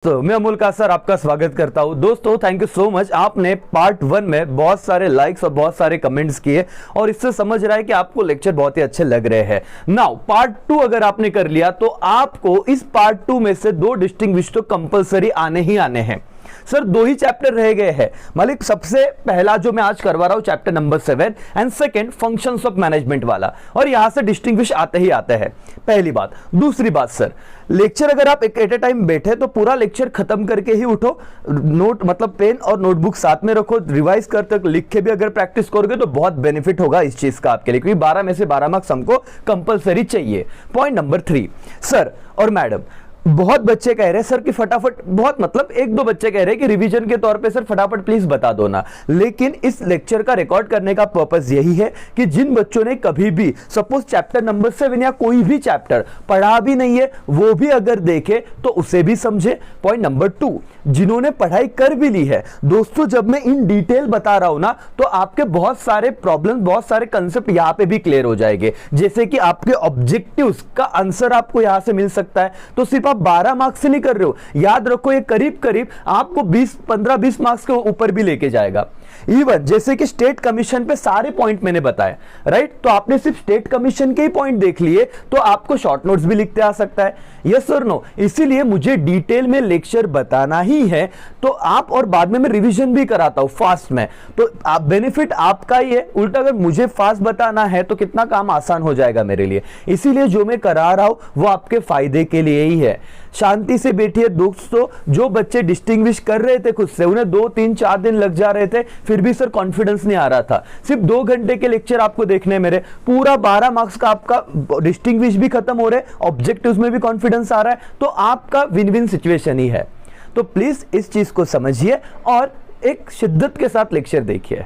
तो मैं अमूल का सर आपका स्वागत करता हूं। दोस्तों थैंक यू सो मच, आपने पार्ट 1 में बहुत सारे लाइक्स और बहुत सारे कमेंट्स किए और इससे समझ रहा है कि आपको लेक्चर बहुत ही अच्छे लग रहे हैं। नाउ पार्ट 2 अगर आपने कर लिया तो आपको इस पार्ट 2 में से 2 डिस्टिंग्विश तो कंपलसरी आने ही आने हैं। सर 2 ही चैप्टर रह गए हैं मालिक। सबसे पहला जो मैं आज करवा रहा हूं chapter number 7 and second functions of management वाला, और यहां से डिस्टिंग्विश आते ही आते हैं। पहली बात। दूसरी बात सर, लेक्चर अगर आप एट ए टाइम बैठे तो पूरा लेक्चर खत्म करके ही उठो। नोट मतलब पेन और नोटबुक साथ में रखो, रिवाइज करते लिख के भी अगर प्रैक्टिस करोगे तो बहुत बेनिफिट होगा इस चीज का आपके लिए, क्योंकि 12 में से 12 मार्क्स हमको कंपलसरी चाहिए। पॉइंट नंबर 3 सर और मैडम, बहुत बच्चे कह रहे हैं सर कि फटाफट, बहुत मतलब 1-2 बच्चे कह रहे हैं कि रिवीजन के तौर पे सर फटाफट प्लीज बता दो ना। लेकिन इस लेक्चर का रिकॉर्ड करने का पर्पस यही है कि जिन बच्चों ने कभी भी सपोज चैप्टर नंबर 7 या कोई भी चैप्टर पढ़ा भी नहीं है वो भी अगर देखे तो उसे भी समझे। पॉइंट नंबर 2, जिन्होंने पढ़ाई कर भी ली है दोस्तों, जब मैं इन डिटेल बता रहा हूं ना तो आपके बहुत सारे प्रॉब्लम, बहुत सारे कंसेप्ट यहां पे भी क्लियर हो जाएंगे। जैसे कि आपके ऑब्जेक्टिव्स का आंसर आपको यहां से मिल सकता है। तो सिर्फ आप 12 मार्क्स से नहीं कर रहे हो, याद रखो ये करीब करीब आपको 15-20 मार्क्स के ऊपर भी लेके जाएगा। इवन जैसे कि स्टेट कमीशन पे सारे पॉइंट मैंने बताए, राइट? तो आपने सिर्फ स्टेट कमीशन के ही पॉइंट देख लिए तो आपको शॉर्ट नोट्स भी लिखते आ सकता है, यस और नो। इसीलिए मुझे डिटेल में लेक्चर बताना ही है तो आप, और बाद में मैं रिवीजन भी कराता हूं फास्ट में, तो आप बेनिफिट आपका ही है। उल्टा अगर मुझे फास्ट बताना है तो कितना काम आसान हो जाएगा मेरे लिए। इसीलिए जो मैं करा रहा हूं वो आपके फायदे के लिए ही है। शांति से बैठिए दोस्तों। जो बच्चे डिस्टिंग्विश कर रहे थे खुद से, उन्हें 2-3-4 दिन लग जा रहे थे, फिर भी सर कॉन्फिडेंस नहीं आ रहा था। सिर्फ 2 घंटे के लेक्चर आपको देखने मेरे, पूरा 12 मार्क्स का आपका डिस्टिंग्विश भी खत्म हो रहे, ऑब्जेक्टिव्स में भी कॉन्फिडेंस आ रहा है, तो आपका विन विन सिचुएशन ही है। तो प्लीज इस चीज को समझिए और एक शिद्दत के साथ लेक्चर देखिए।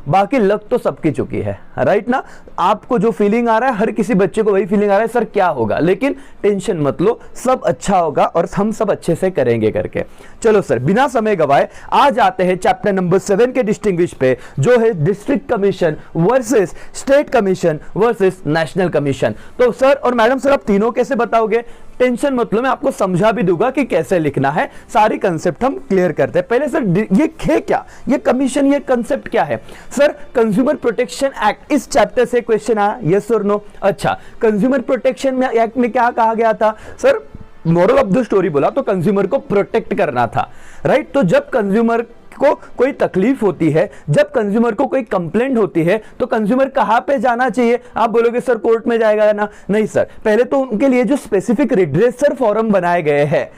बाकी लग तो सबकी चुकी है, राइट ना? आपको जो फीलिंग आ रहा है हर किसी बच्चे को वही फीलिंग आ रहा है सर क्या होगा, लेकिन टेंशन मत लो, सब अच्छा होगा और हम सब अच्छे से करेंगे करके। चलो सर बिना समय गवाए आज आते हैं चैप्टर नंबर 7 के डिस्टिंग्विश पे, जो है district commission versus state commission versus national commission. तो सर और मैडम, सर आप तीनों कैसे बताओगे? टेंशन मत लो, मैं आपको समझा भी दूंगा कि कैसे लिखना है। सारी कंसेप्ट हम क्लियर करते हैं। पहले सर ये है क्या, ये कमीशन, ये कंसेप्ट क्या है? सर कंज्यूमर प्रोटेक्शन एक्ट, इस चैप्टर से क्वेश्चन आया, यस और नो। अच्छा, कंज्यूमर प्रोटेक्शन एक्ट में क्या कहा गया था? Sir moral of the story बोला तो कंज्यूमर को प्रोटेक्ट करना था, राइट? तो जब कंज्यूमर को कोई तकलीफ होती है, जब कंज्यूमर को कोई कंप्लेंट होती है तो कंज्यूमर कहां पे जाना चाहिए? आप बोलोगे सर कोर्ट में जाएगा ना? नहीं सर, पहले तो उनके लिए जो स्पेसिफिक रिड्रेसर फॉरम बनाए गए हैं,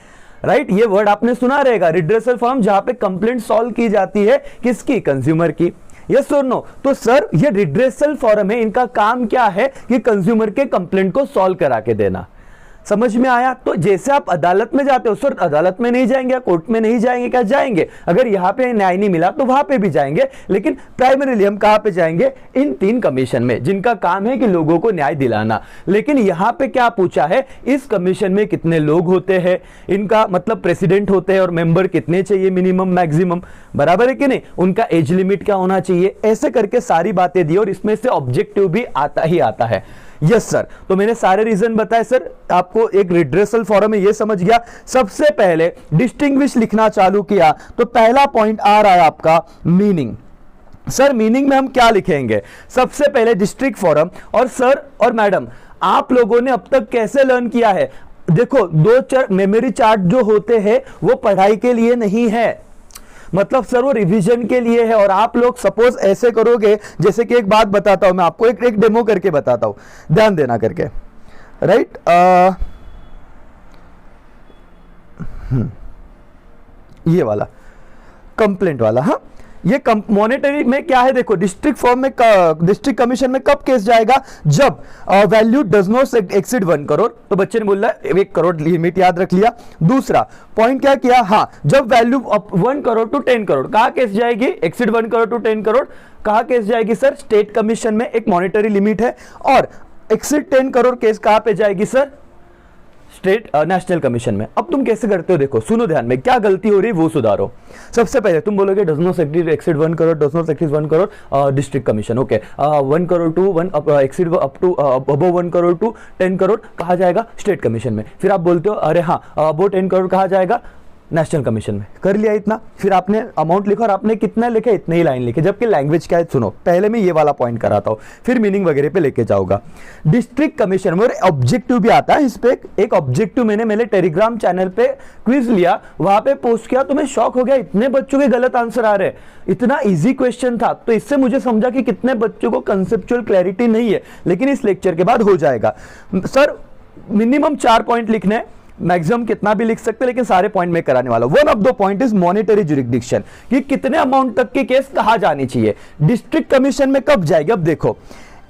राइट? ये वर्ड आपने सुना रहेगा, रिड्रेसर फॉरम, जहां पे कंप्लेंट सॉल्व की जाती है, किसकी? कंज्यूमर की, यस और नो। तो सर ये रिड्रेसल फॉरम है, इनका काम क्या है कि कंज्यूमर के कंप्लेंट को सॉल्व करा के देना। समझ में आया? तो जैसे आप अदालत में जाते हो, सर अदालत में नहीं जाएंगे, कोर्ट में नहीं जाएंगे, क्या जाएंगे? अगर यहां पे न्याय नहीं मिला तो वहां पे भी जाएंगे, लेकिन प्राइमरीली हम कहां पे जाएंगे? इन 3 कमीशन में, जिनका काम है कि लोगों को न्याय दिलाना। लेकिन यहां पे क्या पूछा है, इस कमीशन में कितने लोग होते हैं, इनका मतलब प्रेसिडेंट होते हैं और मेंबर कितने चाहिए, मिनिमम मैक्सिमम, बराबर है कि नहीं? उनका एज लिमिट क्या होना चाहिए, ऐसे करके सारी बातें दी, और इसमें से ऑब्जेक्टिव भी आता ही आता है। यस सर, तो मैंने सारे रीजन बताए सर, आपको एक रिड्रेसल फॉरम है ये समझ गया। सबसे पहले डिस्टिंग्विश लिखना चालू किया तो पहला पॉइंट आ रहा है आपका मीनिंग। सर मीनिंग में हम क्या लिखेंगे? सबसे पहले डिस्ट्रिक्ट फॉरम। और सर और मैडम, आप लोगों ने अब तक कैसे लर्न किया है? देखो 2 मेमोरी चार्ट जो होते हैं वो पढ़ाई के लिए नहीं है, मतलब सर वो रिवीजन के लिए है। और आप लोग सपोज ऐसे करोगे, जैसे कि एक बात बताता हूं मैं आपको, एक डेमो करके बताता हूं, ध्यान देना करके, राइट? ये वाला कंप्लेंट वाला, हाँ, ये मॉनेटरी में क्या है? देखो डिस्ट्रिक्ट फॉर्म में, डिस्ट्रिक्ट कमीशन में कब केस जाएगा? जब value does not exceed 1 crore. तो बच्चे ने बोला 1 करोड़ लिमिट याद रख लिया। दूसरा पॉइंट क्या किया? हाँ, जब वैल्यू 1 करोड़ टू 10 करोड़, कहां केस जाएगी? एक्सीड 1 करोड़ टू 10 करोड़ कहां केस जाएगी? सर स्टेट कमीशन में, एक मॉनेटरी लिमिट है। और एक्सीड 10 करोड़ केस कहां पे जाएगी सर? स्टेट नेशनल कमीशन में। अब तुम कैसे करते हो? देखो सुनो ध्यान में, क्या गलती हो रही है वो सुधारो। सबसे पहले तुम बोलोगे does not exceed 1 crore, does not exceed 1 crore district commission, okay. 1 crore to 1 exceed up to above 1 crore to 10 crore कहा जाएगा स्टेट कमीशन में। फिर आप बोलते हो अरे हाँ अबव 10 करोड़ कहा जाएगा नेशनल कमीशन में कर लिया इतना, फिर आपने अमाउंट लिखा और आपने कितना लिखा, इतने ही लाइन लिखे, जबकि लैंग्वेज क्या है सुनो, पहले मैं ये वाला पॉइंट कराता हूं, फिर मीनिंग वगैरह पे लेके जाऊंगा। डिस्ट्रिक्ट कमीशन में ऑब्जेक्टिव भी आता है, इस पे एक ऑब्जेक्टिव मैंने मेरे टेलीग्राम चैनल पे क्विज लिया, वहां पे पोस्ट किया, तो मैं शॉक हो गया, इतने बच्चों के गलत आंसर आ रहे, इतना इजी क्वेश्चन था। तो इससे मुझे समझा कि कितने बच्चों को कंसेप्चुअल क्लैरिटी नहीं है, लेकिन इस लेक्चर के बाद हो जाएगा। सर मिनिमम 4 पॉइंट लिखने हैं, मैक्सिमम कितना भी लिख सकते हैं, लेकिन सारे पॉइंट में कराने वाला। One of the point is monetary jurisdiction, कि कितने अमाउंट तक के केस कहा जानी चाहिए, डिस्ट्रिक्ट कमीशन में कब जाएगी। अब देखो,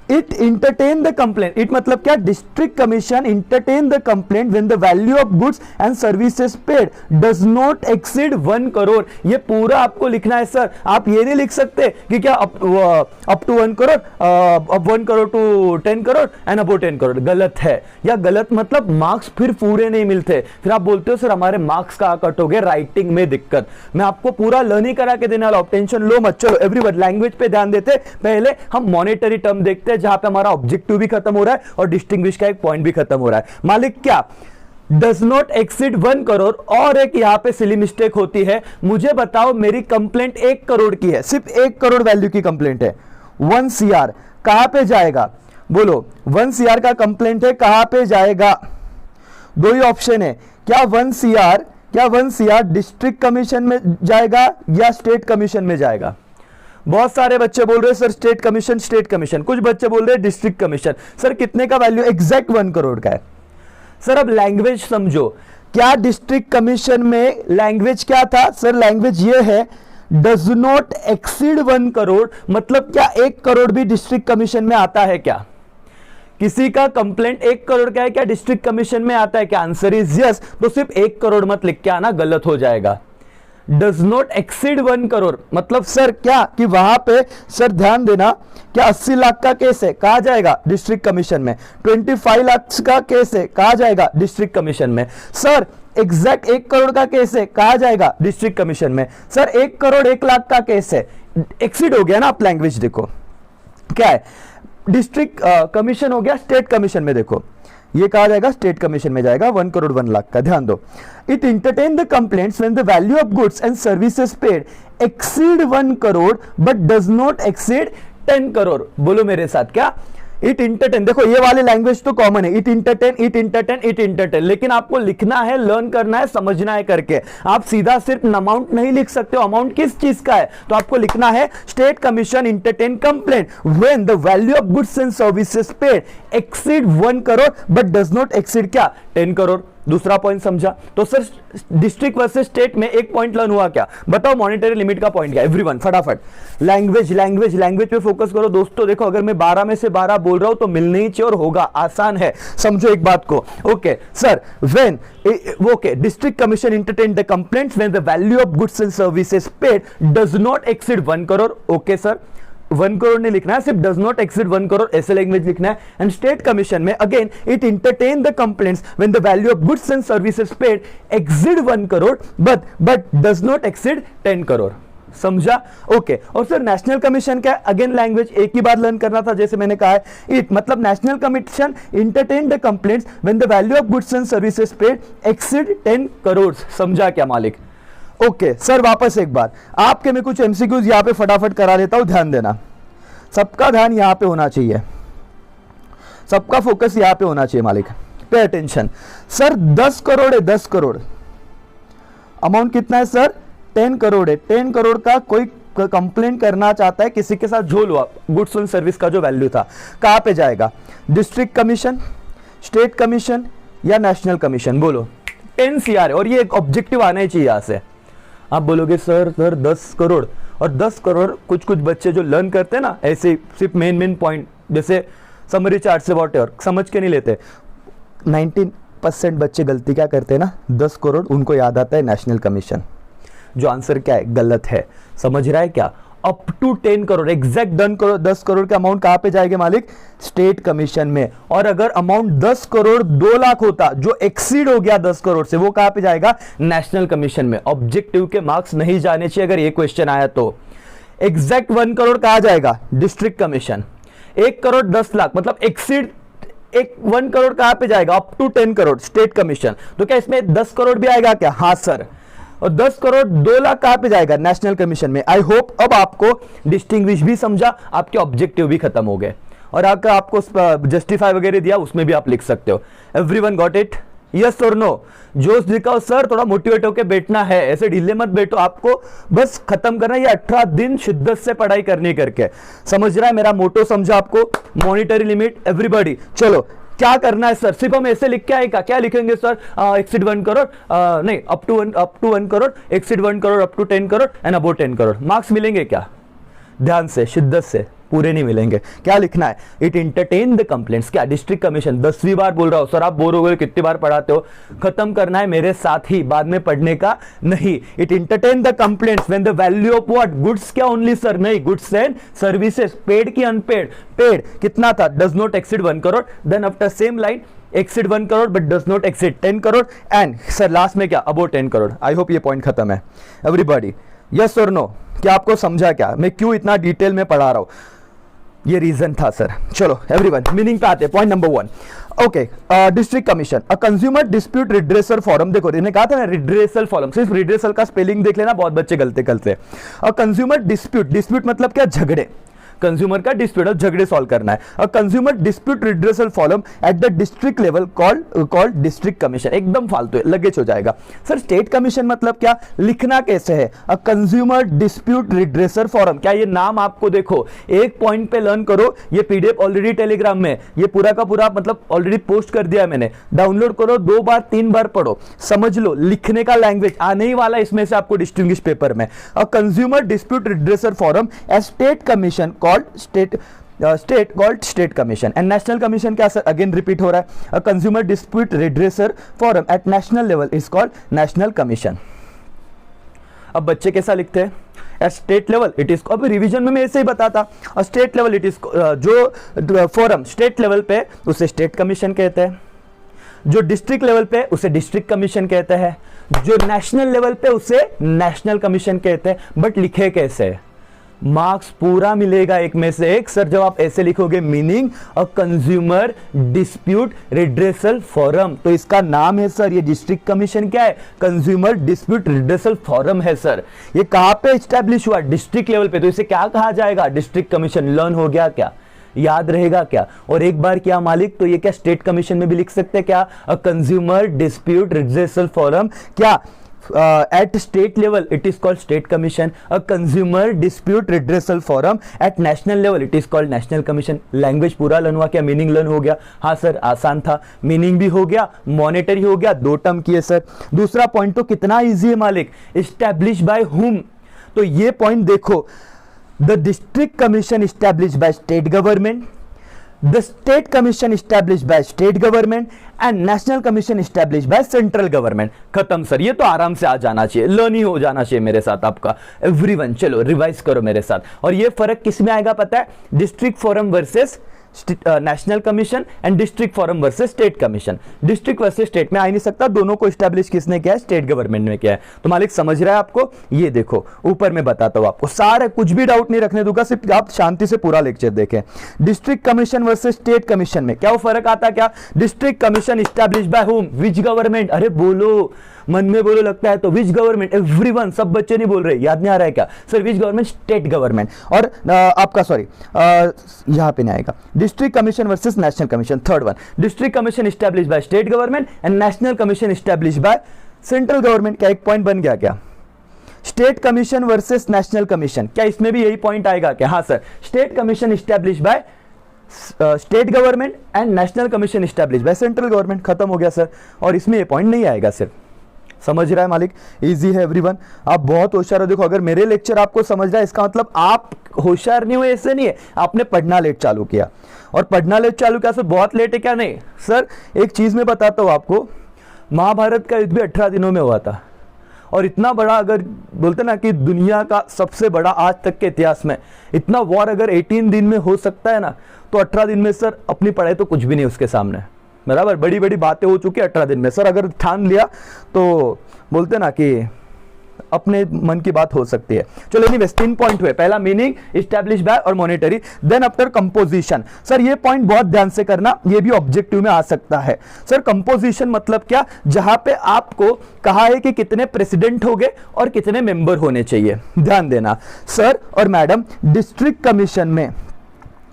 it entertain the complaint, it मतलब क्या, district commission entertain the complaint when the value of goods and services paid does not exceed 1 crore. ये पूरा आपको लिखना है सर, आप ये नहीं लिख सकते कि क्या अप टू 1 करोड़, अब 1 crore to 10 crore and above 10 crore, गलत है। या गलत मतलब मार्क्स फिर पूरे नहीं मिलते, फिर आप बोलते हो सर हमारे मार्क्स कहाँ कट हो गए, राइटिंग में दिक्कत। मैं आपको पूरा लर्निंग करा के देने वाला हूं, टेंशन लो मत। चलो एवरीवन लैंग्वेज पे ध्यान देते, पहले हम मॉनेटरी टर्म देखते हैं, जहां पे हमारा ऑब्जेक्टिव भी खत्म हो रहा है और डिस्टिंग्विश का एक पॉइंट भी खत्म हो रहा है। मालिक क्या, डज नॉट एक्सीड 1 करोड़, और एक यहां पे सिली मिस्टेक होती है। मुझे बताओ मेरी कंप्लेंट 1 करोड़ की है, सिर्फ 1 करोड़ वैल्यू की कंप्लेंट है, 1 CR कहां पे जाएगा, बोलो 1 CR का कंप्लेंट है, कहां पे जाएगा। दो ही ऑप्शन है, क्या 1 CR डिस्ट्रिक्ट कमीशन में जाएगा या स्टेट कमीशन में जाएगा। बहुत सारे बच्चे बोल रहे हैं सर स्टेट कमीशन, कुछ बच्चे बोल रहे हैं डिस्ट्रिक्ट कमीशन। सर कितने का वैल्यू, एग्जैक्ट 1 करोड़ का है। सर अब लैंग्वेज समझो, क्या डिस्ट्रिक्ट कमीशन में लैंग्वेज क्या था, सर लैंग्वेज ये है डज नॉट एक्सीड 1 करोड़, मतलब क्या 1 करोड़ भी डिस्ट्रिक्ट कमीशन में आता है क्या, किसी का कंप्लेंट 1 करोड़ का है क्या डिस्ट्रिक्ट कमीशन में आता है क्या, आंसर इज यस। तो सिर्फ 1 करोड़ मत लिख के आना, गलत हो जाएगा। डज नॉट एक्सीड 1 करोड़ मतलब सर क्या, कि वहां पे सर ध्यान देना, क्या 80 लाख का केस है, कहा जाएगा डिस्ट्रिक्ट कमीशन में, 25 लाख का केस है, कहा जाएगा डिस्ट्रिक्ट कमीशन में। सर एग्जैक्ट 1 करोड़ का केस है, कहा जाएगा डिस्ट्रिक्ट कमीशन में। सर 1 करोड़ 1 लाख का केस है, एक्सीड हो गया ना। आप लैंग्वेज देखो क्या है, डिस्ट्रिक्ट कमीशन हो गया, स्टेट कमीशन में देखो ये कहा जाएगा स्टेट कमीशन में जाएगा, 1 करोड़ 1 लाख का। ध्यान दो, it entertain the complaints when the value of goods and services paid exceed 1 crore but does not exceed 10 crore. बोलो मेरे साथ, क्या इट इंटरटेन, देखो ये वाली लैंग्वेज तो कॉमन है, इट इंटरटेन, लेकिन आपको लिखना है, लर्न करना है, समझना है करके। आप सीधा सिर्फ अमाउंट नहीं लिख सकते हो, अमाउंट किस चीज का है, तो आपको लिखना है state commission entertain complaint when the value of goods and services paid exceed 1 crore but does not exceed क्या, 10 करोड़। दूसरा पॉइंट समझा। तो सर डिस्ट्रिक्ट वर्सेस स्टेट में एक पॉइंट लर्न हुआ क्या, बताओ मॉनेटरी लिमिट का पॉइंट क्या, एवरीवन फटाफट। लैंग्वेज पे फोकस करो दोस्तों। देखो अगर मैं 12 में से 12 बोल रहा हूं तो मिलने ही चाहिए और होगा, आसान है, समझो एक बात को। Okay sir, when okay district commission entertain the complaints when the value of goods and services paid does not exceed 1 crore. Okay sir, 1 crore नहीं लिखना है, सिर्फ डज नॉट एक्सीड 1 करोड़ ऐसे लैंग्वेज लिखना है। एंड स्टेट कमीशन में again it entertain the complaints when the value of goods and services paid exceed 1 crore but does not exceed 10 crore. समझा? Okay. और सर नेशनल कमीशन क्या है, अगेन लैंग्वेज एक ही बार learn करना था, जैसे मैंने कहा है इट मतलब national commission entertain the complaints when the value of goods and services paid exceed 10 crore. समझा क्या मालिक? ओके सर, वापस एक बार आपके में कुछ एमसीक्यूज यहां पे फटाफट करा देता हूं, ध्यान देना। सबका ध्यान यहां पे होना चाहिए, सबका फोकस यहां पे होना चाहिए मालिक, पे अटेंशन। सर 10 करोड़ है, 10 करोड़ अमाउंट कितना है सर, 10 करोड़ है। 10 करोड़ का कोई कंप्लेंट करना चाहता है, किसी के साथ झोल हुआ, गुड्स एंड सर्विस का जो वैल्यू था, कहां पे जाएगा, डिस्ट्रिक्ट कमीशन, स्टेट कमीशन या नेशनल कमीशन? बोलो 10 CR है और ये एक ऑब्जेक्टिव आना ही चाहिए यहां से। आप बोलोगे सर 10 करोड़, और 10 करोड़ कुछ कुछ बच्चे जो लर्न करते हैं ना ऐसे सिर्फ मेन पॉइंट जैसे समरी चार्ट से वॉटेवर समझ के नहीं लेते, 19% बच्चे गलती क्या करते हैं ना, 10 करोड़ उनको याद आता है नेशनल कमीशन, जो आंसर क्या है, गलत है। समझ रहा है क्या? Up to 10 crore exact 10 crore का अमाउंट कहां पे जाएगा मालिक, स्टेट कमीशन में। और अगर अमाउंट 10 करोड़ 2 लाख होता जो एक्सीड हो गया 10 करोड़ से, वो कहां पे जाएगा, नेशनल कमीशन में। ऑब्जेक्टिव के मार्क्स नहीं जाने चाहिए अगर ये क्वेश्चन आया तो। एग्जैक्ट 1 करोड़ कहां जाएगा, डिस्ट्रिक्ट कमीशन। 1 करोड़ 10 लाख मतलब एक्सीड 1 करोड़ कहां पे जाएगा, up to 10 crore state commission. तो क्या इसमें 10 करोड़ भी आएगा क्या? हाँ सर। और 10 करोड़ 2 लाख कहां पे जाएगा? नेशनल कमीशन में। आई होप अब आपको डिस्टिंग्विश भी समझा, आपके ऑब्जेक्टिव भी खत्म हो गए, और अगर आपको जस्टिफाई वगैरह दिया उसमें भी आप लिख सकते हो। Everyone got it? यस और नो? जोश दिखाओ सर, थोड़ा मोटिवेट होकर बैठना है, ऐसे ढीले मत बैठो, आपको बस खत्म करना है ये 18 दिन शिद्दत से पढ़ाई करनी करके। समझ रहा है मेरा मोटो? समझा आपको? Monetary limit everybody. चलो क्या करना है सर? सिर्फ हम ऐसे लिख के आएगा? क्या लिखेंगे सर? एक्सीड 1 करोड़, नहीं up to 1 crore, exceed 1 crore, up to 10 crore and above 10 crore. Marks मिलेंगे क्या? ध्यान से, शिद्दत से, पूरे नहीं मिलेंगे। क्या लिखना है? It entertain the complaints. क्या? डिस्ट्रिक्ट कमीशन 10वीं बार बोल रहा हूं सर, आप बोर हो गए, कितनी बार पढ़ाते हो? खत्म करना है मेरे साथ ही, बाद में पढ़ने का नहीं। It entertain the complaints when the value of what? Goods. क्या ओनली सर? नहीं, गुड्स एंड सर्विसेज। पेड की अनपेड? पेड कितना था? Does not exceed 1 crore. Then after same line exceed 1 crore but does not exceed 10 crore and sir last में क्या? Above 10 crore. I hope ये point खत्म है एवरीबॉडी। यस और नो? क्या आपको समझा? क्या मैं क्यों इतना डिटेल में पढ़ा रहा हूं? ये रीजन था सर। चलो एवरीवन मीनिंग पे आते हैं। Point number 1, okay, district commission a consumer dispute redressal forum. देखो इन्हें कहा था ना रिड्रेसल फॉरम, सिर्फ रिड्रेसल का स्पेलिंग देख लेना, बहुत बच्चे गलती करते हैं। अ कंज्यूमर डिस्प्यूट, डिस्प्यूट मतलब क्या? झगड़े। कंज्यूमर का डिस्प्यूट और झगड़े सॉल्व करना है। A consumer dispute redressal forum at the district level called district commission. एकदम फालतू है, लगेज हो जाएगा सर। स्टेट कमीशन मतलब क्या? लिखना कैसे है? A consumer dispute redressal forum. क्या ये नाम आपको देखो एक पॉइंट पे लर्न करो, ये पीडीएफ ऑलरेडी टेलीग्राम में, ये पूरा का पूरा मतलब ऑलरेडी पोस्ट कर दिया है मैंने, डाउनलोड करो, 2 बार 3 बार पढ़ो, समझ लो। लिखने का लैंग्वेज आने ही वाला इसमें से आपको डिस्टिंग्विश पेपर में। A consumer dispute redressal forum as state commission state called state commission and national commission क्या सर? अगेन रिपीट हो रहा है। a consumer dispute redressal forum at national level is called national commission। अब बच्चे कैसा लिखते हैं? at state level it is, अब रिवीजन में मैं ऐसे ही बताता, स्टेट लेवल इट इज, जो फोरम स्टेट लेवल पे उसे स्टेट कमीशन कहते हैं, जो डिस्ट्रिक्ट लेवल पे उसे डिस्ट्रिक्ट कमीशन कहते हैं, जो नेशनल लेवल पे उसे नेशनल कमीशन कहते हैं। बट लिखे कैसे? मार्क्स पूरा मिलेगा एक में से एक सर जब आप ऐसे लिखोगे। मीनिंग अ कंज्यूमर डिस्प्यूट रिड्रेसल फोरम, तो इसका नाम है सर ये डिस्ट्रिक्ट कमीशन क्या है? कंज्यूमर डिस्प्यूट रिड्रेसल फोरम है सर। ये कहां पे एस्टैब्लिश हुआ? डिस्ट्रिक्ट लेवल पे, तो इसे क्या कहा जाएगा? District commission. लर्न हो गया क्या? याद रहेगा क्या? और एक बार क्या मालिक, तो ये क्या स्टेट कमीशन में भी लिख सकते हैं क्या? अ कंज्यूमर डिस्प्यूट रिड्रेसल फोरम क्या? at state level it is called state commission. A consumer dispute redressal forum at national level it is called national commission। Language पूरा लर्न हुआ क्या? मीनिंग लर्न हो गया? हाँ सर आसान था, मीनिंग भी हो गया, मॉनेटरी हो गया, 2 टर्म किए सर। दूसरा पॉइंट तो कितना इजी है मालिक, एस्टैब्लिश बाय हुम। तो ये पॉइंट देखो, the district commission establish bye state government, the state commission established by state government and national commission established by central government। खत्म सर, ये तो आराम से आ जाना चाहिए, लर्न ही हो जाना चाहिए मेरे साथ आपका एवरीवन। चलो रिवाइज करो मेरे साथ। और ये फर्क किस में आएगा पता है? District forum versus national commission and district forum versus state commission. District versus state में आ ही नहीं सकता, दोनों को एस्टैब्लिश किसने किया है? स्टेट गवर्नमेंट ने किया है। तो मालिक समझ रहा है आपको? ये देखो ऊपर में बताता हूं आपको, सारे कुछ भी डाउट नहीं रखने दूंगा, सिर्फ आप शांति से पूरा लेक्चर देखें। District commission versus state commission में क्या वो फर्क आता क्या? District commission establish by whom? Which government? अरे बोलो, मन में बोलो, लगता है तो विच गवर्नमेंट? एवरीवन, सब बच्चे नहीं बोल रहे, याद नहीं आ रहा है क्या sir? Which government? State government. और आपका सॉरी यहां पे नहीं आएगा, district commission versus national commission. Third one, district commission establish bye state government and national commission establish by central government. क्या एक पॉइंट बन गया क्या? State commission versus national commission, क्या इसमें भी यही पॉइंट आएगा क्या? हाँ sir, state commission establish bye state government and national commission establish by central government. खत्म हो गया सर। और इसमें ये पॉइंट नहीं आएगा सिर्फ। समझ रहा है मालिक? इजी है एवरीवन, आप बहुत होशियार हो। देखो अगर मेरे लेक्चर आपको समझ रहा है इसका मतलब आप होशियार नहीं हुए, ऐसे नहीं है, आपने पढ़ना लेट चालू किया। और पढ़ना लेट चालू किया सर बहुत लेट है क्या? नहीं सर, एक चीज मैं बताता हूं आपको, महाभारत का युद्ध भी 18 दिनों में हुआ था। और इतना बड़ा, अगर बोलते ना कि दुनिया का सबसे बड़ा आज तक के इतिहास में इतना वॉर अगर 18 दिन में हो सकता है ना, तो 18 दिन में सर अपनी पढ़ाई तो कुछ भी नहीं उसके सामने। बराबर, बड़ी बड़ी बातें हो चुकी है 18 दिन में सर। अगर ठान लिया तो बोलते ना कि अपने मन की बात हो सकती है। चलो एनीवेज 3 पॉइंट हुए, पहला मीनिंग, इस्टेब्लिश बाय और monetary. Then after composition, sir ये पॉइंट बहुत ध्यान से करना, ये भी ऑब्जेक्टिव में आ सकता है। सर कंपोजिशन मतलब क्या, जहां पे आपको कहा है कि कितने प्रेसिडेंट होंगे और कितने मेंबर होने चाहिए। ध्यान देना सर और मैडम, डिस्ट्रिक्ट कमीशन में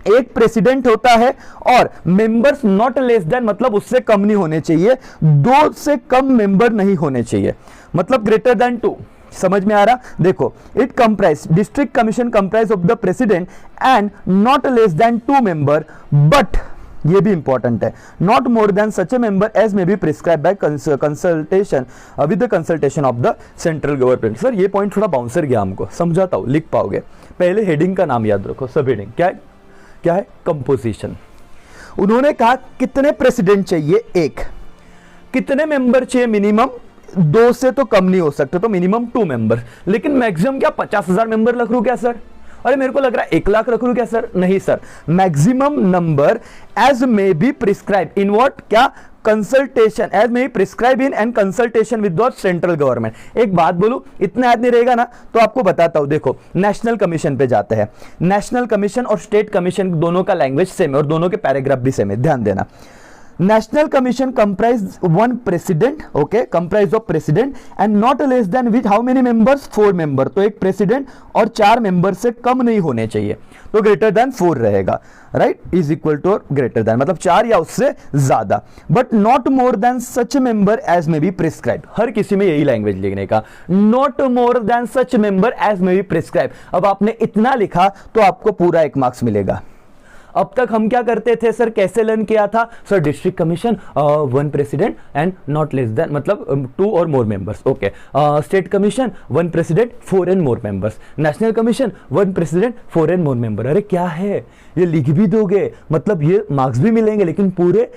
एक प्रेसिडेंट होता है और मेंबर्स नॉट लेस देन, मतलब उससे कम नहीं होने चाहिए, 2 से कम मेंबर नहीं होने चाहिए, मतलब ग्रेटर देन 2। समझ में आ रहा? देखो, it comprise, district commission comprise of the president and not less than 2 member, but ये भी इंपॉर्टेंट है, not more than such a member as may be prescribe by consultation with the consultation of the central government. Sir ये point थोड़ा bouncer गया हमको, समझाता हूं, लिख पाओगे। पहले हेडिंग का नाम याद रखो, सब हेडिंग क्या है कंपोजिशन। उन्होंने कहा कितने प्रेसिडेंट चाहिए, 1, कितने मेंबर चाहिए मिनिमम, 2 से तो कम नहीं हो सकते, तो मिनिमम 2 मेंबर, लेकिन मैक्सिमम क्या 50,000 मेंबर रख लूं क्या सर? अरे मेरे को लग रहा है 1 लाख रख लूं क्या सर? नहीं sir, maximum number as may be prescribe in what, क्या consultation, as may be prescribe in and consultation with the central government. एक बात बोलूं, इतना याद नहीं रहेगा ना तो आपको बताता हूं। देखो नेशनल कमीशन पे जाते हैं, नेशनल कमीशन और स्टेट कमीशन दोनों का लैंग्वेज सेम है और दोनों के पैराग्राफ भी सेम है, ध्यान देना। National commission comprise 1 president, okay, comprise of president and not less then with how many members, 4 member, तो एक प्रेसिडेंट और 4 मेंबर से कम नहीं होने चाहिए, तो ग्रेटर देन 4 रहेगा, राइट, इज इक्वल टू और ग्रेटर देन, मतलब 4 या उससे ज्यादा, but not more than such member as may be prescribe. हर किसी में यही लैंग्वेज लिखने का, not more than such member as may be prescribe. अब आपने इतना लिखा तो आपको पूरा 1 मार्क्स मिलेगा। अब तक हम क्या करते थे सर, कैसे लर्न किया था sir? District commission 1 president and not less then, मतलब 2 और मोर members, okay. State commission 1 president 4 and more members, national commission 1 president 4 and more member. अरे क्या है ये, लिख भी दोगे, मतलब ये मार्क्स भी मिलेंगे, लेकिन पूरे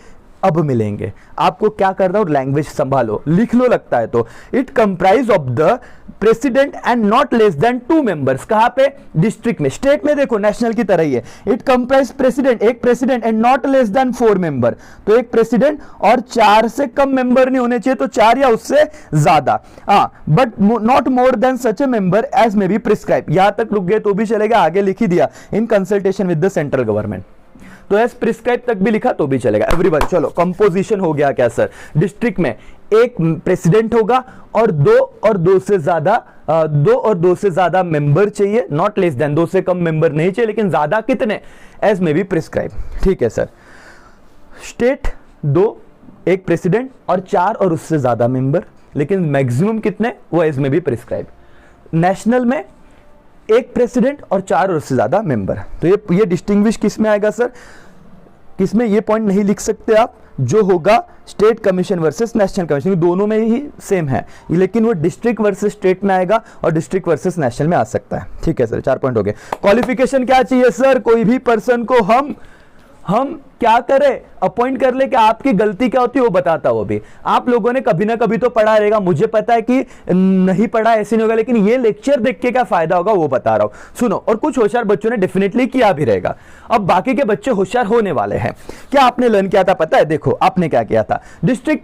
अब मिलेंगे। आपको क्या करना है, लैंग्वेज संभालो, लिख लो लगता है तो। It comprise of the president and not less than 2 members, कहां पे? डिस्ट्रिक्ट में। स्टेट में देखो नेशनल की तरह ही है, इट कंप्राइज प्रेसिडेंट, एक president and not less than 4 member, तो एक प्रेसिडेंट और 4 से कम मेंबर नहीं होने चाहिए, तो 4 या उससे ज्यादा, but not more than such a member as may be prescribe. यहां तक रुक गए तो भी चलेगा, आगे लिख ही दिया, इन consultation with the central government, तो एज प्रिस्क्राइब तक भी लिखा तो भी चलेगा। एवरीवन चलो, कंपोजिशन हो गया क्या सर? डिस्ट्रिक्ट में एक प्रेसिडेंट होगा और 2 और 2 से ज्यादा मेंबर चाहिए, नॉट लेस देन, 2 से कम मेंबर नहीं चाहिए, लेकिन ज्यादा कितने? As may be prescribe. ठीक है सर। स्टेट 2, एक प्रेसिडेंट और 4 और उससे ज्यादा मेंबर, लेकिन मैक्सिमम कितने? वो as may be prescribe. National में एक प्रेसिडेंट और 4 और उससे ज्यादा मेंबर, तो ये डिस्टिंग्विश किस में आएगा सर? किसमें? ये पॉइंट नहीं लिख सकते आप, जो होगा state commission versus national commission, दोनों में ही सेम है, लेकिन वो डिस्ट्रिक्ट वर्सेस स्टेट में आएगा और डिस्ट्रिक्ट वर्सेस नेशनल में आ सकता है। ठीक है सर, 4 पॉइंट हो गए। क्वालिफिकेशन क्या चाहिए सर? कोई भी पर्सन को हम क्या करें, अपॉइंट कर ले, कि आपकी गलती क्या होती है वो बताता हो। भी आप लोगों ने कभी ना कभी तो पढ़ा रहेगा, मुझे पता है कि नहीं पढ़ा ऐसे नहीं होगा, लेकिन ये लेक्चर देख के क्या फायदा होगा वो बता रहा हूं। सुनो, और कुछ होशियार बच्चों ने डेफिनेटली किया भी रहेगा, अब बाकी के बच्चे होशियार होने वाले हैं। क्या आपने लर्न किया था पता है? देखो आपने क्या किया था, डिस्ट्रिक्ट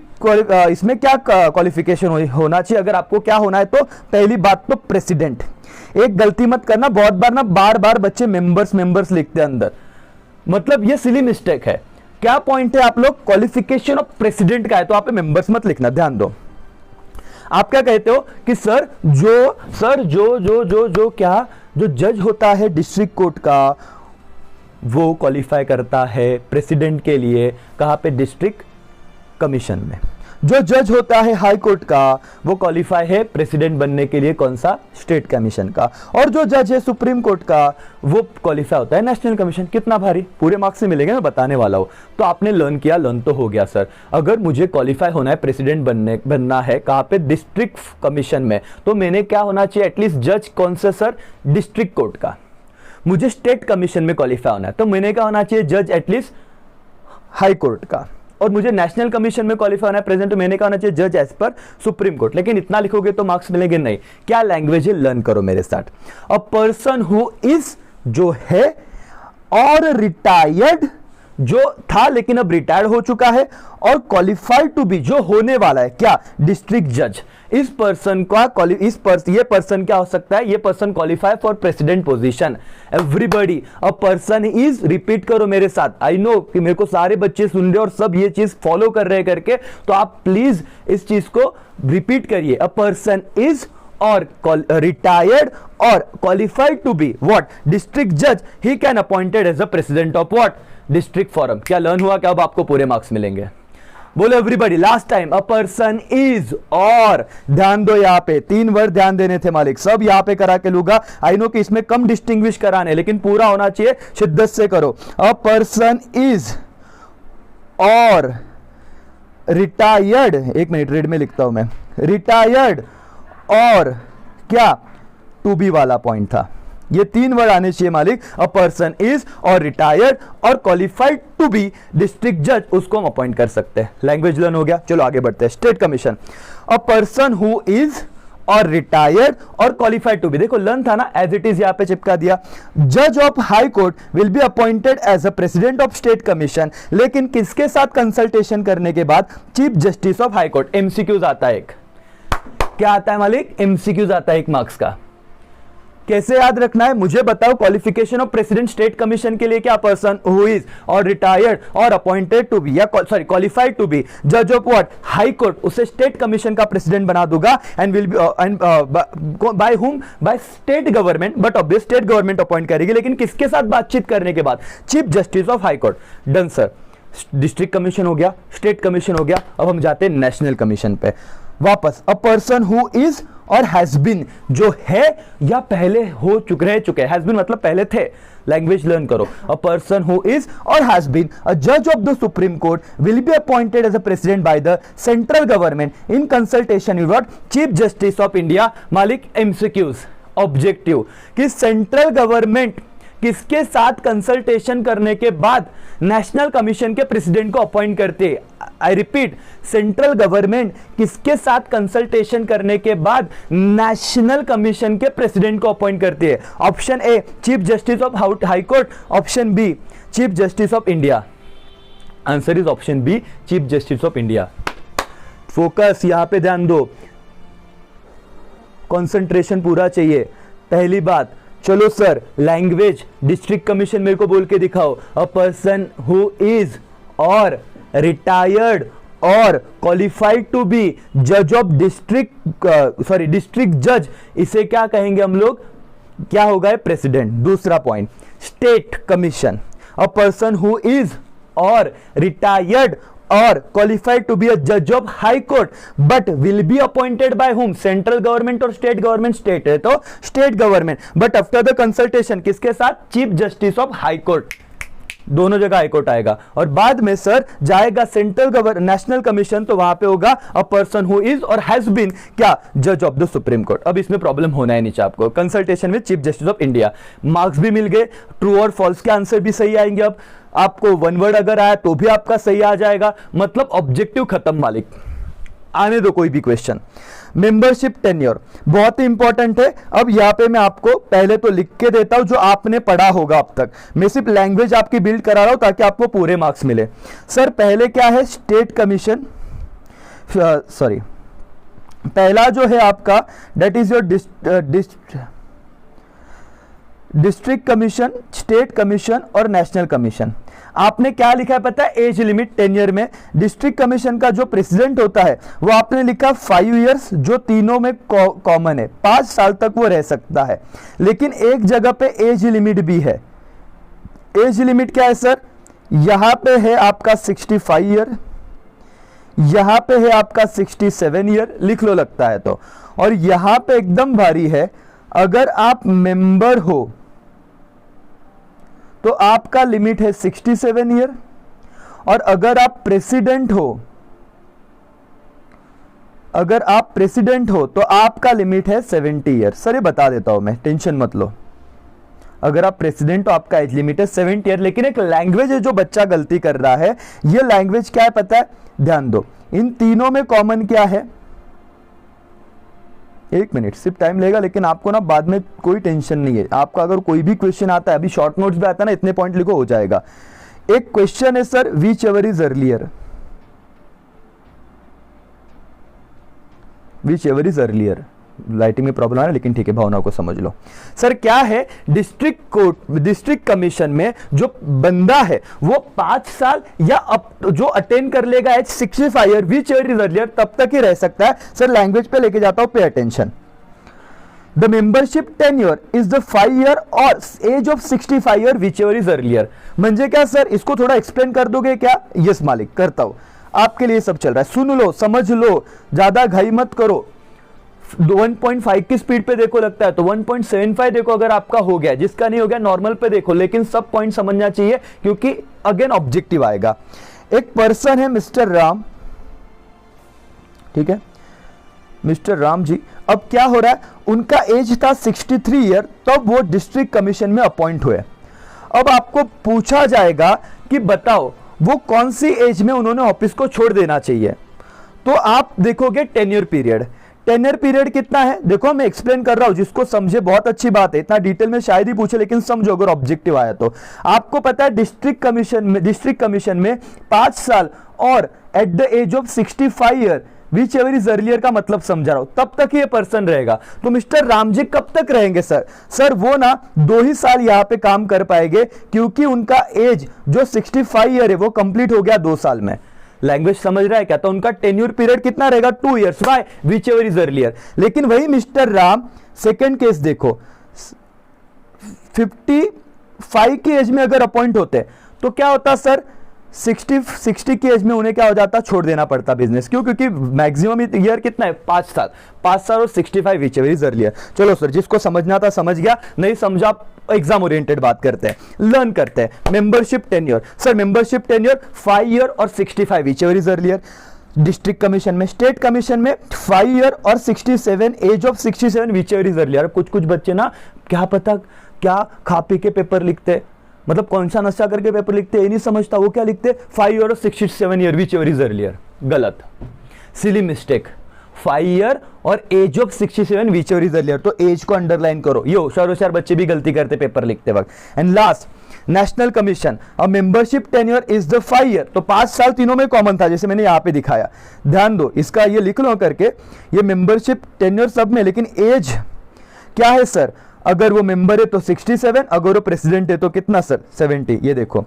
इसमें क्या क्वालिफिकेशन होना चाहिए? अगर आपको क्या होना है तो पहली बात तो प्रेसिडेंट। एक गलती मत करना, बहुत बार बार बच्चे मेंबर्स लिखते हैं अंदर, मतलब ये सिली मिस्टेक है। क्या पॉइंट है आप लोग? क्वालिफिकेशन ऑफ प्रेसिडेंट का है, तो आप मेंबर्स मत लिखना, ध्यान दो। आप क्या कहते हो कि सर जो जज होता है डिस्ट्रिक्ट कोर्ट का, वो क्वालिफाई करता है प्रेसिडेंट के लिए, कहां पे? डिस्ट्रिक्ट कमीशन में। जो जज होता है हाई कोर्ट का, वो क्वालिफाई है प्रेसिडेंट बनने के लिए, कौन सा? स्टेट कमीशन का। और जो जज है सुप्रीम कोर्ट का, वो क्वालिफाई होता है नेशनल कमीशन। कितना भारी, पूरे मार्क्स से मिलेंगे, मैं बताने वाला हूं। तो आपने लर्न किया, लर्न तो हो गया सर। अगर मुझे क्वालिफाई होना है, प्रेसिडेंट बनना है, कहां पे? डिस्ट्रिक्ट कमीशन में, तो मैंने क्या होना चाहिए? एटलीस्ट जज कौन सा सर? डिस्ट्रिक्ट कोर्ट का। मुझे स्टेट कमीशन में क्वालिफाई होना है, तो मैंने क्या होना चाहिए? जज एटलीस्ट हाई कोर्ट का। और मुझे नेशनल कमीशन में क्वालिफाई होना है प्रेजेंट, तो मैंने कहा होना चाहिए जज एज पर सुप्रीम कोर्ट। लेकिन इतना लिखोगे तो मार्क्स मिलेंगे नहीं। क्या लैंग्वेज है? लर्न करो मेरे साथ। अ पर्सन हु इज, जो है, और रिटायर्ड जो था लेकिन अब रिटायर्ड हो चुका है, और क्वालिफाइड टू बी जो होने वाला है क्या, डिस्ट्रिक्ट जज। इस पर्सन का ये पर्सन क्या हो सकता है, ये person qualify for president position. Everybody, a person is, repeat करो मेरे साथ, आई नो कि मेरे को सारे बच्चे सुन रहे और सब ये चीज फॉलो कर रहे करके, तो आप प्लीज इस चीज को रिपीट करिए। A person is or retired or qualified to be what, district judge, he can appointed as a president of what, district forum। क्या लर्न हुआ, क्या अब आपको पूरे मार्क्स मिलेंगे? बोलो everybody, last time, a person is, और ध्यान दो यहां पे 3 वर्ड ध्यान देने थे मालिक, सब यहां पे करा के लूंगा। आई नो कि इसमें कम डिस्टिंग्विश कराने, लेकिन पूरा होना चाहिए, शिद्दत से करो। A person is or retired, एक मिनट रेड में लिखता हूं मैं, रिटायर्ड और क्या, टू बी वाला पॉइंट था, ये 3 वर्ड आने चाहिए मालिक। A person is or retired और क्वालिफाइड टू बी डिस्ट्रिक्ट जज, उसको हम अपॉइंट कर सकते हैं। लैंग्वेज लर्न हो गया, चलो आगे बढ़ते हैं। State commission, a person who is or retired और क्वालिफाइड टू बी, देखो लर्न था ना, एज इट इज यहां पे चिपका दिया। जज of high court will be appointed as a president of state commission, लेकिन किसके साथ कंसल्टेशन करने के बाद, chief justice of high court. MCQs आता है एक, क्या आता है मालिक, एमसीक्यूज आता है 1 मार्क्स का। कैसे याद रखना है मुझे बताओ। Qualification of president state commission के लिए क्या, person who is or retired or appointed to be, या सॉरी क्वालिफाइड टू बी जज ऑफ व्हाट, हाई कोर्ट, उसे स्टेट कमीशन का प्रेसिडेंट बना दूंगा। And will be by whom, by state government, but obvious state government appoint करेगी, लेकिन किसके साथ बातचीत करने के बाद, chief justice of high court. Done sir, district commission हो गया, स्टेट कमीशन हो गया, अब हम जाते हैं नेशनल कमीशन पे वापस। अ person who is or has been, जो है या पहले हो रह चुके, हैज बीन मतलब पहले थे, लैंग्वेज लर्न करो। A person who is or has been a जज of the supreme court will be appointed as a president by the central government in consultation with chief justice of India. मालिक MCQs, objective, कि central government किसके साथ consultation करने के बाद national commission के president को अपॉइंट करते हैं। आई रिपीट, सेंट्रल गवर्नमेंट किसके साथ कंसल्टेशन करने के बाद नेशनल कमीशन के प्रेसिडेंट को अपॉइंट करती है। Option A chief justice of high court, option B chief justice of India. Answer is option B, chief justice of India. Focus यहां पे ध्यान दो, कंसंट्रेशन पूरा चाहिए। पहली बात, चलो सर लैंग्वेज, डिस्ट्रिक्ट कमीशन मेरे को बोल के दिखाओ। अ person who is or retired और क्वालिफाइड टू बी जज ऑफ डिस्ट्रिक्ट जज, इसे क्या कहेंगे हम लोग, क्या होगा, प्रेसिडेंट। दूसरा point, state commission, a person who is or retired और क्वालिफाइड टू बी अ जज of high court but will be appointed by whom, central government और स्टेट गवर्नमेंट, स्टेट है तो state government, but after the consultation किसके साथ, chief justice of high court. दोनों जगह high court आएगा, और बाद में सर जाएगा सेंट्रल नेशनल कमीशन, तो वहां पे होगा अ person who is or has been क्या, जज ऑफ द सुप्रीम कोर्ट। अब इसमें प्रॉब्लम होना है नीचे आपको, consultation with chief justice of India. Marks भी मिल गए, ट्रू और फॉल्स के आंसर भी सही आएंगे। अब आपको 1 वर्ड अगर आया तो भी आपका सही आ जाएगा, मतलब ऑब्जेक्टिव खत्म मालिक। आने दो कोई भी क्वेश्चन। मेंबरशिप टेन्योर बहुत ही इंपॉर्टेंट है। अब यहां पे मैं आपको पहले तो लिख के देता हूं जो आपने पढ़ा होगा अब तक, मैं सिर्फ लैंग्वेज आपकी बिल्ड करा रहा हूं ताकि आपको पूरे मार्क्स मिले। सर पहले क्या है, स्टेट कमीशन, सॉरी पहला जो है आपका that is your district commission, state commission और नेशनल कमीशन। आपने क्या लिखा है पता है, एज लिमिट 10 ईयर में। डिस्ट्रिक्ट कमीशन का जो प्रेसिडेंट होता है वो आपने लिखा 5 इयर्स, जो तीनों में कॉमन है, 5 साल तक वो रह सकता है। लेकिन एक जगह पे एज लिमिट भी है। एज लिमिट क्या है सर, यहां पे है आपका 65 ईयर, यहां पे है आपका 67 ईयर, लिख लो लगता है तो, और यहां पे एकदम भारी है, अगर आप मेंबर हो तो आपका लिमिट है 67 ईयर, और अगर आप प्रेसिडेंट हो, अगर आप प्रेसिडेंट हो तो आपका लिमिट है 70 ईयर। सर ये बता देता हूं मैं, टेंशन मत लो। अगर आप प्रेसिडेंट हो आपका एज लिमिट है 70 ईयर। लेकिन एक लैंग्वेज है जो बच्चा गलती कर रहा है, ये लैंग्वेज क्या है पता है, ध्यान दो, इन तीनों में कॉमन क्या है, 1 मिनट सिर्फ टाइम लेगा, लेकिन आपको ना बाद में कोई टेंशन नहीं है। आपका अगर कोई भी क्वेश्चन आता है, अभी शॉर्ट नोट्स भी आता है ना, इतने पॉइंट लिखो हो जाएगा। एक क्वेश्चन है sir, which ever is earlier, whichever is earlier, lighting में प्रॉब्लम आ रहा है लेकिन ठीक है, भावनाओं को समझ लो। सर क्या है, डिस्ट्रिक्ट कोर्ट, डिस्ट्रिक्ट कमीशन में जो बंदा है वो 5 साल या अब जो अटेंड कर लेगा age 65 year, whichever is earlier, तब तक ही रह सकता है। सर लैंग्वेज पे लेके जाता हूं, pay attention. The membership tenure is the 5 year और age of 65 year, whichever is earlier. म्हणजे क्या सर, इसको थोड़ा एक्सप्लेन कर दोगे क्या? यस मालिक, करता हूं, आपके लिए सब चल रहा है, सुन लो, समझ लो, ज्यादा घाई मत करो। 1.5 की स्पीड पे देखो लगता है तो 1.75 देखो अगर आपका हो गया, जिसका नहीं हो गया नॉर्मल पे देखो, लेकिन सब पॉइंट समझना चाहिए क्योंकि अगेन ऑब्जेक्टिव आएगा। एक पर्सन है मिस्टर राम, ठीक है, मिस्टर राम जी, अब क्या हो रहा है, उनका एज था 63 ईयर, तब वो डिस्ट्रिक्ट कमीशन में अपॉइंट हुए। अब आपको पूछा जाएगा कि बताओ वो कौन सी एज में उन्होंने ऑफिस को छोड़ देना चाहिए, तो आप देखोगे टेन्योर पीरियड। टेन्योर पीरियड कितना है, देखो मैं एक्सप्लेन कर रहा हूं, जिसको समझे बहुत अच्छी बात है, इतना डिटेल में शायद ही पूछे लेकिन समझो अगर ऑब्जेक्टिव आया तो। आपको पता है डिस्ट्रिक्ट कमीशन में 5 साल और at the age of 65 year, whichever is earlier का मतलब समझा रहा हूं, तब तक ये पर्सन रहेगा। तो मिस्टर राम जी कब तक रहेंगे सर? सर वो ना 2 ही साल यहां पे काम कर पाएंगे क्योंकि उनका एज जो 65 ईयर है वो कंप्लीट हो गया 2 साल में। लैंग्वेज समझ रहा है क्या? तो उनका टेन्योर पीरियड कितना रहेगा? 2 years. Why? Which ever is earlier. लेकिन वही मिस्टर राम, सेकेंड केस देखो, 55 की एज में अगर अपॉइंट होते तो क्या होता सर, 60 की एज में उन्हें क्या हो जाता, छोड़ देना पड़ता बिजनेस। क्यों? क्योंकि मैक्सिमम ईयर कितना है, 5 साल, 5 साल और 65, विच एवर इज अर्लियर। चलो सर, जिसको समझना था समझ गया, नहीं समझा एग्जाम ओरिएंटेड बात करते हैं, लर्न करते हैं। Membership tenure, sir membership tenure 5 year और 65, whichever is earlier. District commission में, स्टेट कमीशन में 5 ईयर और 67, age of 67, whichever is earlier. कुछ बच्चे ना क्या पता क्या खा पी के पेपर लिखते, मतलब कौन सा नशा करके पेपर लिखते, ये नहीं समझता, वो क्या लिखते, 5 ईयर और 67 year, whichever is earlier. गलत, सिली मिस्टेक, 5 ईयर और age of 67, whichever is earlier. तो एज को अंडरलाइन करो, ये होशियार बच्चे भी गलती करते पेपर लिखते वक्त। एंड लास्ट, नेशनल कमीशन, अब membership tenure is the 5 year, तो 5 साल तीनों में कॉमन था, जैसे मैंने यहां पे दिखाया। ध्यान दो, इसका ये लिख लो करके, ये मेंबरशिप टेन्योर सब में, लेकिन एज क्या है सर, अगर वो मेंबर है तो 67, अगर वो प्रेसिडेंट है तो कितना सर, 70। ये देखो,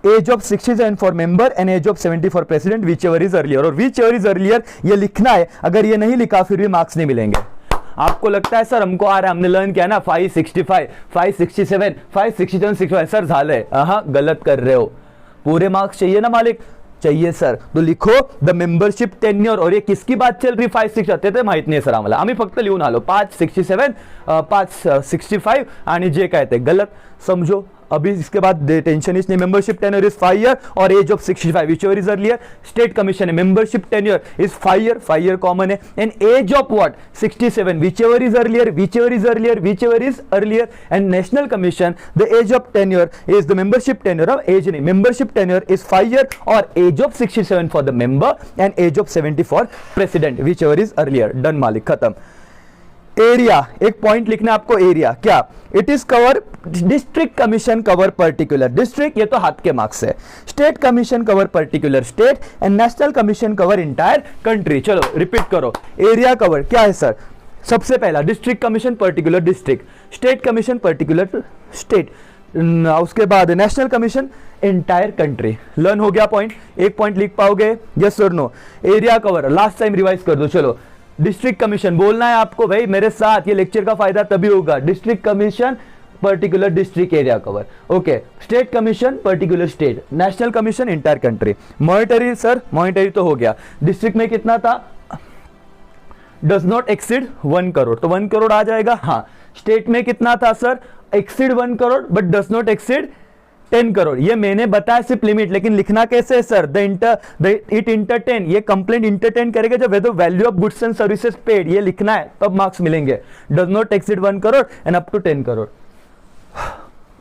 age of 67 for member and age of 70 for president, whichever is earlier. और विच एवर इज अर्लियर ये लिखना है, अगर ये नहीं लिखा फिर भी मार्क्स नहीं मिलेंगे। आपको लगता है सर हमको आ रहा है, हमने लर्न किया ना 565, 567, 567, 65, सर झाले, हाँ गलत कर रहे हो, पूरे मार्क्स चाहिए ना मालिक, चाहिए सर। तो लिखो द मेंबरशिप टेन्योर, और ये किसकी बात चल रही, 5-6 ते माहित नाही सर आम्हाला, आम्ही फक्त लिहून आलो 567, 565 आणि जे काय ते गलत समझो। अभी इसके बाद टेंशन इज नहीं, मेंबरशिप टेन्योर इज 5 ईयर और age of 65, whichever is earlier. State commission है, membership tenure is 5 year common है, and age of what, 67, whichever is earlier, whichever is earlier, whichever is earlier. And national commission, the age of tenure is the membership tenure, अब age नहीं, membership tenure is 5 year और age of 67 for the member and age of 70 for president, whichever is earlier. Done मालिक, खत्म। Area, एक point लिखना आपको, area क्या, it is cover, district commission cover particular district, ये तो हाथ के मार्क्स है। State commission cover particular state and national commission cover entire country. चलो रिपीट करो, एरिया कवर क्या है सर, सबसे पहला district commission particular district, state commission particular state, उसके बाद national commission entire country. Learn हो गया पॉइंट, एक पॉइंट लिख पाओगे, यस और no. Area cover last time revise कर दो। चलो, डिस्ट्रिक्ट कमीशन बोलना है आपको भाई मेरे साथ, ये लेक्चर का फायदा तभी होगा। District commission particular district area cover, okay. State commission particular state, national commission entire country. Monetary sir, monetary तो हो गया, डिस्ट्रिक्ट में कितना था, डज नॉट एक्सीड 1 करोड़, तो 1 करोड़ आ जाएगा, हाँ। स्टेट में कितना था sir, exceed 1 crore but does not exceed 10 crore, ये मैंने बताया सिर्फ लिमिट, लेकिन लिखना कैसे है सर, इट इंटरटेन, ये कंप्लेंट इंटरटेन करेगा जब the value of goods and services paid, ये लिखना है तब मार्क्स मिलेंगे। Does not exceed 1 crore and up to 10 crore.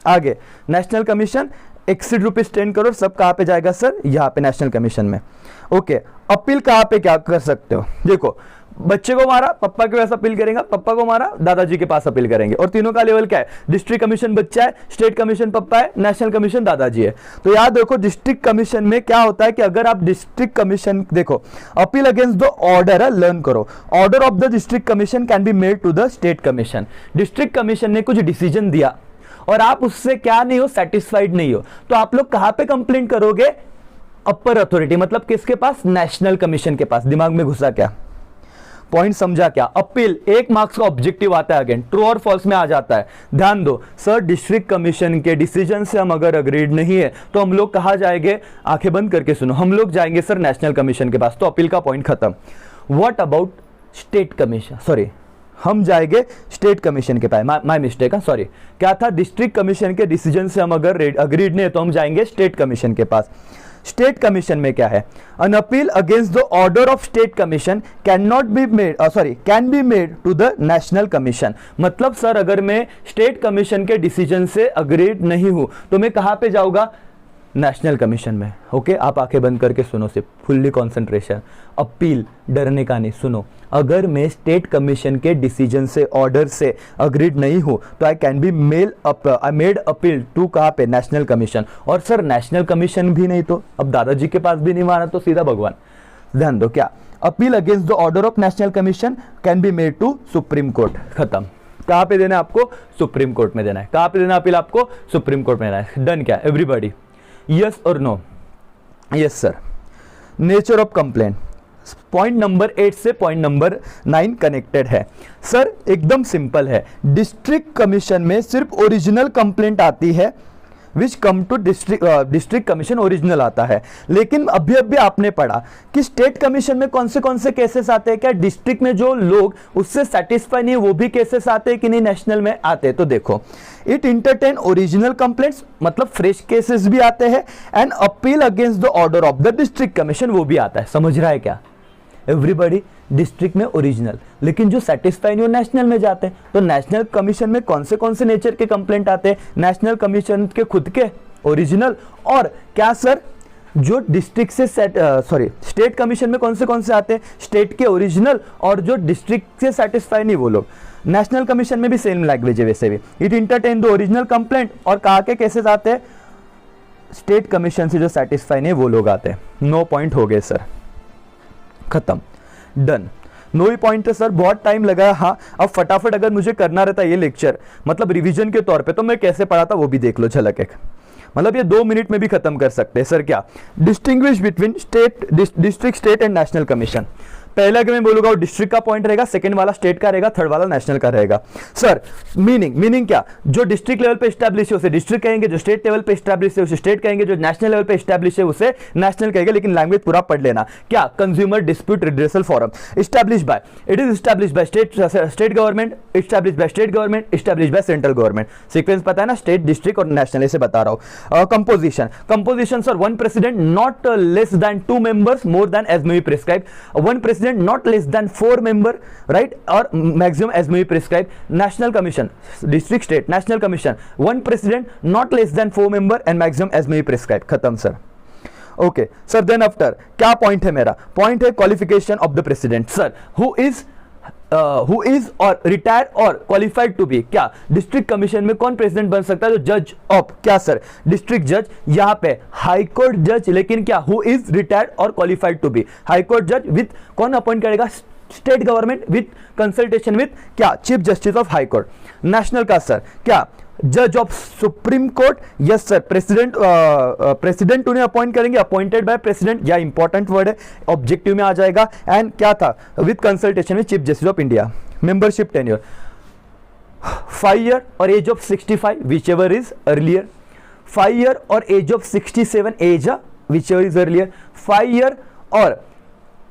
आगे नेशनल कमीशन एक्सीड ₹10 करोड़, सब कहां पे जाएगा सर, यहां पे नेशनल कमीशन में, ओके। अपील कहां पे क्या कर सकते हो, देखो बच्चे को मारा, पप्पा के पास अपील करेंगे, पप्पा को मारा, दादाजी के पास अपील करेंगे। और तीनों का लेवल क्या है? डिस्ट्रिक्ट कमीशन बच्चा है, स्टेट कमीशन पप्पा है, नेशनल कमीशन दादाजी है। तो याद देखो डिस्ट्रिक्ट कमीशन में क्या होता है कि अगर आप डिस्ट्रिक्ट कमीशन देखो, अपील अगेंस्ट द ऑर्डर है, लर्न करो, order of the district commission can be made to the state commission. District commission ने कुछ डिसीजन दिया और आप उससे क्या नहीं हो, सेटिस्फाइड नहीं हो, तो आप लोग कहां पे कंप्लेंट करोगे? अपर अथॉरिटी, मतलब किसके पास? नेशनल कमीशन के पास। दिमाग में घुसा क्या? पॉइंट समझा क्या? अपील 1 मार्क्स का ऑब्जेक्टिव आता है, अगेन ट्रू और फॉल्स में आ जाता है। ध्यान दो सर, डिस्ट्रिक्ट कमीशन के डिसीजन से हम अगर अग्रीड नहीं है तो हम लोग कहां जाएंगे? आंखें बंद करके सुनो, हम लोग जाएंगे सर नेशनल कमीशन के पास। तो अपील का पॉइंट खत्म। What about state commission? Sorry, हम जाएंगे स्टेट कमीशन के पास। माय मिस्टेक है, सॉरी। क्या था? डिस्ट्रिक्ट कमीशन के डिसीजन से हम अगर अग्रीड नहीं है तो हम जाएंगे स्टेट कमीशन के पास। स्टेट कमीशन में क्या है? An appeal against the order of state commission cannot be made, can be made to the national commission। मतलब सर अगर मैं स्टेट कमीशन के डिसीजन से अग्रीड नहीं हूं तो मैं कहां पे जाऊंगा? नेशनल कमीशन में। ओके, आप आंखें बंद करके सुनो, सिर्फ फुल्ली कॉन्सेंट्रेशन। अपील, डरने का नहीं, सुनो। अगर मैं स्टेट कमीशन के डिसीजन से, ऑर्डर से अग्रीड नहीं हूं तो I can be made appeal to कहां पे? National commission. और सर नेशनल कमीशन भी नहीं तो अब दादाजी के पास भी नहीं माना तो सीधा भगवान। ध्यान दो, क्या? Appeal against the order of national commission can be made to supreme court. खत्म। कहां पे देना है आपको? सुप्रीम कोर्ट में देना है। कहां पे देना अपील आपको? सुप्रीम कोर्ट में देना है। डन क्या? एवरीबॉडी यस और no? Yes sir. Nature of complaint, point number 8 से पॉइंट नंबर 9 कनेक्टेड है सर। एकदम सिंपल है, डिस्ट्रिक्ट कमीशन में सिर्फ ओरिजिनल कंप्लेंट आती है, which come to district commission original आता है। लेकिन अभी आपने पढ़ा कि स्टेट कमीशन में कौन से केसेस आते हैं? क्या डिस्ट्रिक्ट में जो लोग उससे सेटिस्फाई नहीं है वो भी केसेस आते हैं कि नहीं? नेशनल में आते हैं। तो देखो, इट इंटरटेन ओरिजिनल कंप्लेंट्स, मतलब फ्रेश केसेस भी आते हैं, and appeal against the order of the district commission वो भी आता है। समझ रहा है क्या? एवरीबॉडी, डिस्ट्रिक्ट में ओरिजिनल, लेकिन जो सेटिस्फाई नहीं हो नेशनल में जाते हैं। तो नेशनल कमीशन में कौन से नेचर के कंप्लेंट आते हैं? नेशनल कमीशन के खुद के ओरिजिनल, और क्या सर जो डिस्ट्रिक्ट से स्टेट कमीशन में कौन से आते हैं? स्टेट के ओरिजिनल, और जो डिस्ट्रिक्ट से सेटिस्फाई नहीं वो लोग। नेशनल कमीशन में भी सेम लैंग्वेज है वैसे भी। It entertain the original complaint, और कहा के केसेस आते हैं? स्टेट कमीशन से जो सेटिस्फाई नहीं वो लोग आते हैं। 9 पॉइंट हो गए सर, खत्म, डन। 9 ही पॉइंट है सर, बहुत टाइम लगा। हाँ, अब फटाफट अगर मुझे करना रहता ये लेक्चर, मतलब रिवीजन के तौर पे, तो मैं कैसे पढ़ा था वो भी देख लो झलक एक। मतलब ये 2 मिनट में भी खत्म कर सकते हैं सर। क्या? Distinguish between district, state and national commission. पहला कि मैं बोलूंगा वो डिस्ट्रिक्ट का पॉइंट रहेगा, सेकंड वाला स्टेट का रहेगा, थर्ड वाला नेशनल का रहेगा। सर मीनिंग क्या? जो डिस्ट्रिक्ट लेवल पे एस्टैब्लिश है उसे डिस्ट्रिक्ट कहेंगे, जो स्टेट लेवल पे एस्टैब्लिश है उसे स्टेट कहेंगे, जो नेशनल लेवल पे एस्टैब्लिश है उसे नेशनल कहेंगे। लेकिन लैंग्वेज पूरा पढ़ लेना। क्या? Consumer dispute redressal forum, establish bye, it is establish bye state government, establish bye state government, establish by central government. Sequence पता है ना? स्टेट, डिस्ट्रिक्ट और नेशनल, ऐसे बता रहा हूं। Composition sir, 1 president not less than 2 members, more than as may be prescribe. 1 president not less than 4 member, right, or maximum as may be prescribed. National commission, district, state, national commission, 1 president, not less than 4 member and maximum as may be prescribed. खत्म सर। Okay sir, then after क्या point है मेरा? Point है qualification of the president. Sir who is or retire or qualified to be. क्या? District commission में कौन president बन सकता है? जो जज ऑफ, क्या सर? डिस्ट्रिक्ट जज। यहां पे हाई कोर्ट जज, लेकिन क्या? हु इज रिटायर्ड और qualified to be. High court जज विथ कौन अपॉइंट करेगा? State government with consultation with क्या? Chief justice of high court. National का सर क्या? जज of supreme court. Yes sir, president उन्हें अपॉइंट करेंगे, अपॉइंटेड बाय प्रेसिडेंट। या इंपॉर्टेंट वर्ड है, ऑब्जेक्टिव में आ जाएगा। एंड क्या था? With consultation with chief justice of India. Membership tenure 5 year और age of 65 whichever is earlier. 5 year और age of 67 age whichever is earlier. 5 year और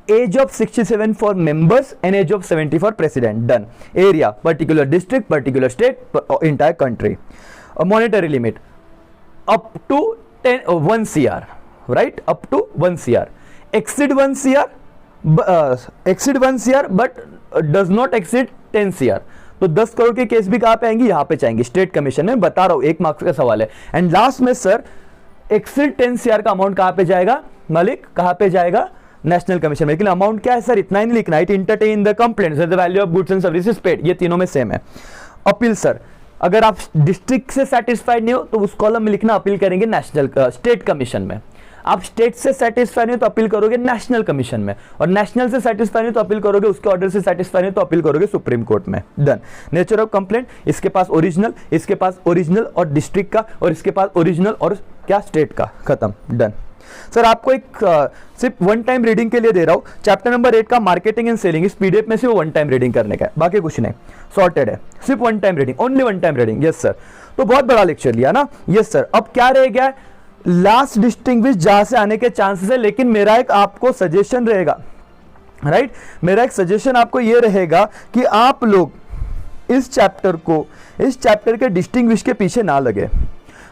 age of 67 for members and age of 70 for president. Done. Area, particular district, particular state, entire country. A monetary limit up to 1 CR, right? Up to 1 CR. Exceed 1 CR, but does not exceed 10 CR. तो 10 करोड़ के case भी कहां पे आएंगे? यहां पे चाहेंगे state commission में। बता रहा हूं, 1 मार्क्स का सवाल है। एंड लास्ट में सर, एक्सीड 10 CR का अमाउंट कहां पे जाएगा? मालिक कहां पे जाएगा? नेशनल कमीशन में, लेकिन अमाउंट क्या है सर, इतना ही नहीं लिखना, it entertain the complaints the value of goods and services paid, ये तीनों में सेम है। अपील सर, अगर आप डिस्ट्रिक्ट से सेटिस्फाइड नहीं हो तो उस कॉलम में लिखना अपील करेंगे नेशनल स्टेट कमीशन में, आप स्टेट से सेटिस्फाइड नहीं हो तो अपील करोगे नेशनल कमीशन में, और नेशनल से सेटिस्फाइड नहीं तो अपील करोगे उसके ऑर्डर से सेटिस्फाइड नहीं तो अपील करोगे सुप्रीम कोर्ट में। डन। नेचर ऑफ कंप्लेंट, इसके पास ओरिजिनल, इसके पास ओरिजिनल और डिस्ट्रिक्ट का, और इसके पास ओरिजिनल और क्या स्टेट का, खत्म। डन। सर आपको एक सिर्फ वन टाइम रीडिंग के लिए दे रहा हूं, चैप्टर नंबर 8 का मार्केटिंग एंड सेलिंग, इस पीडीएफ में से वो वन टाइम रीडिंग करने का है, बाकी कुछ नहीं, सॉर्टेड है, सिर्फ one time reading, only one time reading. Yes sir, तो बहुत बड़ा लेक्चर लिया ना। यस सर, अब क्या रह गया, लास्ट डिस्टिंग्विश जहां से आने के चांसेस है, लेकिन मेरा एक आपको सजेशन रहेगा, राइट, मेरा एक सजेशन आपको ये रहेगा कि आप लोग इस चैप्टर के डिस्टिंग्विश के पीछे ना लगे।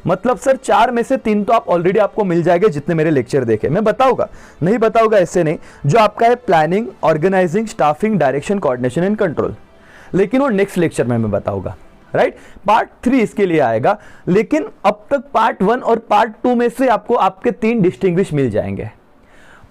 मतलब सर 4 में से 3 तो आप ऑलरेडी आपको मिल जाएंगे जितने मेरे लेक्चर देखे, मैं बताऊंगा नहीं बताऊंगा ऐसे नहीं, जो आपका है planning, organising, staffing, direction, coordination and control, लेकिन वो नेक्स्ट लेक्चर में मैं बताऊंगा, राइट। पार्ट 3 इसके लिए आएगा, लेकिन अब तक पार्ट 1 और पार्ट 2 में से आपको आपके 3 डिस्टिंग्विश मिल जाएंगे,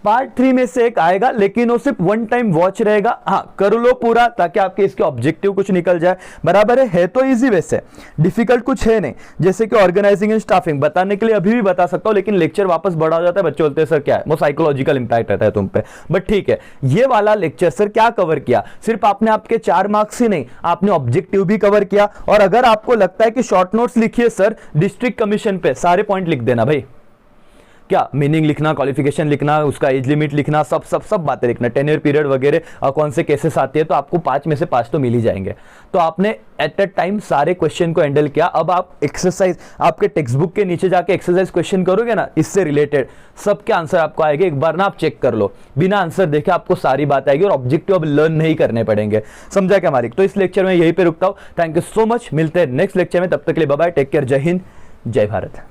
पार्ट 3 में से एक आएगा, लेकिन वो सिर्फ वन टाइम वॉच रहेगा। हाँ, कर लो पूरा ताकि आपके इसके ऑब्जेक्टिव कुछ निकल जाए, बराबर है तो इजी, वैसे डिफिकल्ट कुछ है नहीं, जैसे कि ऑर्गेनाइजिंग एंड स्टाफिंग बताने के लिए अभी भी बता सकता हूं, लेकिन लेक्चर वापस बड़ा हो जाता है, बच्चे बोलते हैं सर क्या है, वो साइकोलॉजिकल इंपैक्ट रहता है तुम पे, बट ठीक है। ये वाला लेक्चर सर क्या कवर किया, सिर्फ आपने आपके 4 मार्क्स ही नहीं, आपने ऑब्जेक्टिव भी कवर किया। और अगर आपको लगता है कि शॉर्ट नोट्स लिखिए सर डिस्ट्रिक्ट कमीशन पे, सारे पॉइंट लिख देना भाई, क्या मीनिंग लिखना, क्वालिफिकेशन लिखना, उसका एज लिमिट लिखना, सब बातें लिखना, टेन्योर पीरियड वगैरह, कौन से केसेस आते हैं, तो आपको 5 में से 5 तो मिल ही जाएंगे। तो आपने एट अ टाइम सारे क्वेश्चन को हैंडल किया। अब आप एक्सरसाइज, आपके टेक्स्ट बुक के नीचे जाके एक्सरसाइज क्वेश्चन करोगे ना, इससे रिलेटेड सबके आंसर आपको आएंगे, एक बार ना आप चेक कर लो, बिना आंसर देखे आपको सारी बात आएगी, और ऑब्जेक्टिव अब लर्न नहीं करने पड़ेंगे। समझा क्या मारिक? तो इस लेक्चर में यहीं पे रुकता हूं, थैंक यू सो मच, मिलते हैं नेक्स्ट लेक्चर में, तब तक के लिए बाय बाय, टेक केयर, जय हिंद, जय भारत।